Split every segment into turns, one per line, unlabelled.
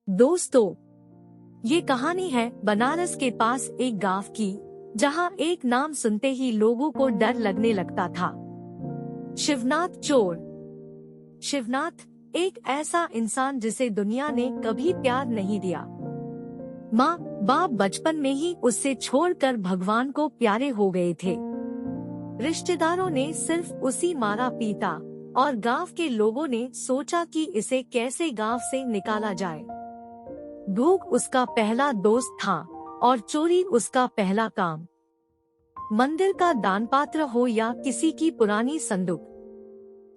दोस्तों, ये कहानी है बनारस के पास एक गांव की, जहां एक नाम सुनते ही लोगों को डर लगने लगता था। शिवनाथ चोर। शिवनाथ एक ऐसा इंसान जिसे दुनिया ने कभी प्यार नहीं दिया। माँ बाप बचपन में ही उससे छोड़कर भगवान को प्यारे हो गए थे। रिश्तेदारों ने सिर्फ उसी मारा पीटा और गांव के लोगों ने सोचा कि इसे कैसे गांव से निकाला जाए। भूख उसका पहला दोस्त था और चोरी उसका पहला काम। मंदिर का दान पात्र हो या किसी की पुरानी संदूक,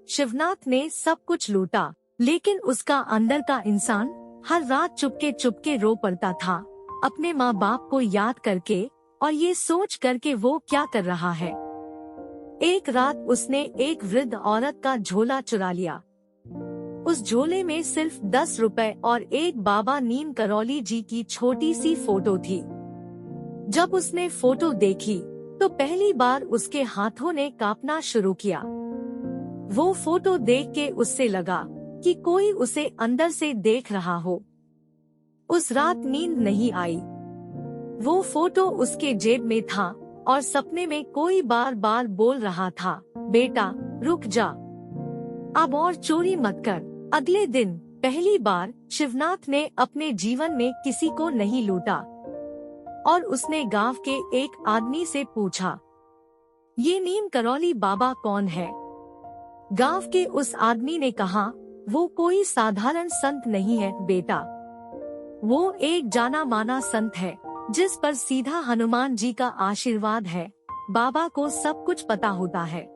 शिवनाथ ने सब कुछ लूटा, लेकिन उसका अंदर का इंसान हर रात चुपके चुपके रो पड़ता था, अपने माँ बाप को याद करके और ये सोच करके वो क्या कर रहा है। एक रात उसने एक वृद्ध औरत का झोला चुरा लिया। उस झोले में सिर्फ 10 रुपए और एक बाबा नीम करौली जी की छोटी सी फोटो थी। जब उसने फोटो देखी तो पहली बार उसके हाथों ने कांपना शुरू किया। वो फोटो देख के उससे लगा कि कोई उसे अंदर से देख रहा हो। उस रात नींद नहीं आई। वो फोटो उसके जेब में था और सपने में कोई बार बार बोल रहा था, बेटा रुक जा, अब और चोरी मत कर। अगले दिन पहली बार शिवनाथ ने अपने जीवन में किसी को नहीं लूटा और उसने गांव के एक आदमी से पूछा, ये नीम करौली बाबा कौन है? गांव के उस आदमी ने कहा, वो कोई साधारण संत नहीं है बेटा, वो एक जाना माना संत है जिस पर सीधा हनुमान जी का आशीर्वाद है। बाबा को सब कुछ पता होता है,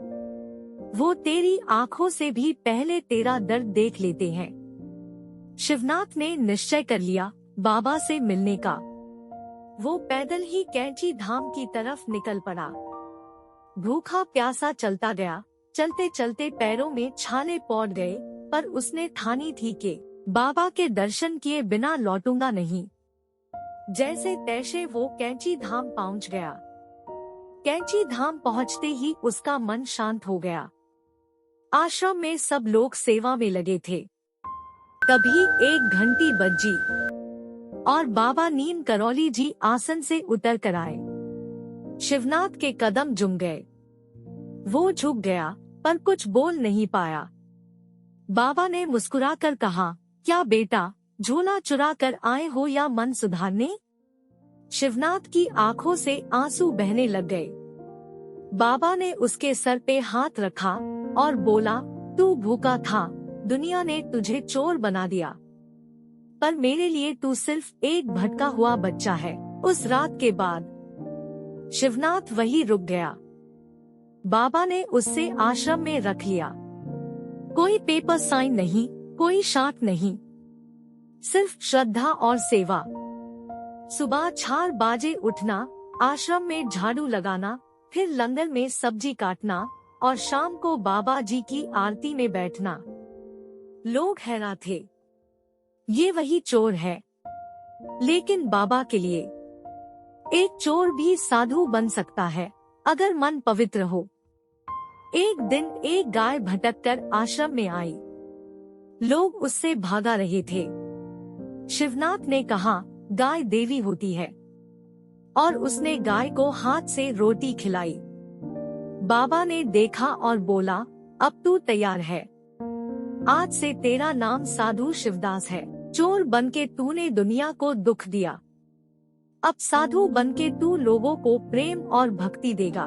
वो तेरी आँखों से भी पहले तेरा दर्द देख लेते हैं। शिवनाथ ने निश्चय कर लिया बाबा से मिलने का। वो पैदल ही कैंची धाम की तरफ निकल पड़ा। भूखा प्यासा चलता गया, चलते चलते पैरों में छाले पड़ गए, पर उसने ठानी थी कि बाबा के दर्शन किए बिना लौटूंगा नहीं। जैसे तैसे वो कैंची धाम पहुंच गया। कैंची धाम पहुंचते ही उसका मन शांत हो गया। आश्रम में सब लोग सेवा में लगे थे। तभी एक घंटी बजी और बाबा नीम करौली जी आसन से उतर कर आए। शिवनाथ के कदम झुक गए। वो झुक गया पर कुछ बोल नहीं पाया। बाबा ने मुस्कुराकर कहा, क्या बेटा, झोला चुरा कर आए हो या मन सुधारने? शिवनाथ की आंखों से आंसू बहने लग गए। बाबा ने उसके सर पे हाथ रखा और बोला, तू भूखा था, दुनिया ने तुझे चोर बना दिया, पर मेरे लिए तू सिर्फ एक भटका हुआ बच्चा है। उस रात के बाद शिवनाथ वहीं रुक गया। बाबा ने उससे आश्रम में रख लिया। कोई पेपर साइन नहीं, कोई शाख नहीं, सिर्फ श्रद्धा और सेवा। सुबह 4 बजे उठना, आश्रम में झाड़ू लगाना, फिर लंगर में सब्जी काटना और शाम को बाबा जी की आरती में बैठना। लोग हैरान थे, ये वही चोर है। लेकिन बाबा के लिए एक चोर भी साधु बन सकता है अगर मन पवित्र हो। एक दिन एक गाय भटककर आश्रम में आई। लोग उससे भागा रहे थे। शिवनाथ ने कहा, गाय देवी होती है, और उसने गाय को हाथ से रोटी खिलाई। बाबा ने देखा और बोला, अब तू तैयार है, आज से तेरा नाम साधु शिवदास है। चोर बनके तूने दुनिया को दुख दिया, अब साधु बनके तू लोगों को प्रेम और भक्ति देगा।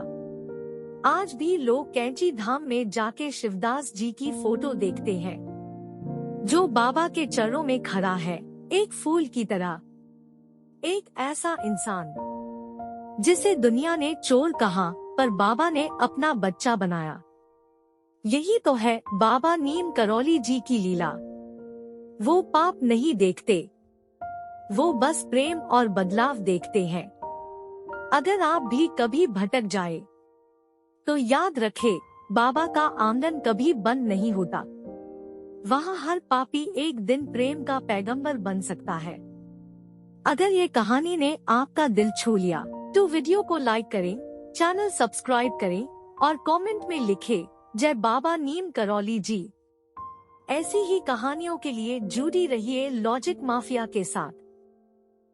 आज भी लोग कैंची धाम में जाके शिवदास जी की फोटो देखते हैं, जो बाबा के चरणों में खड़ा है, एक फूल की तरह। एक ऐसा इंसान जिसे दुनिया ने चोर कहा, पर बाबा ने अपना बच्चा बनाया। यही तो है बाबा नीम करौली जी की लीला। वो पाप नहीं देखते, वो बस प्रेम और बदलाव देखते हैं। अगर आप भी कभी भटक जाए तो याद रखे, बाबा का आंगन कभी बंद नहीं होता। वहाँ हर पापी एक दिन प्रेम का पैगंबर बन सकता है। अगर ये कहानी ने आपका दिल छू लिया तो वीडियो को लाइक करें, चैनल सब्सक्राइब करें और कमेंट में लिखें, जय बाबा नीम करौली जी। ऐसी ही कहानियों के लिए जुड़ी रहिए लॉजिक माफिया के साथ।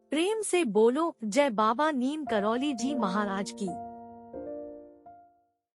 प्रेम से बोलो जय बाबा नीम करौली जी महाराज की।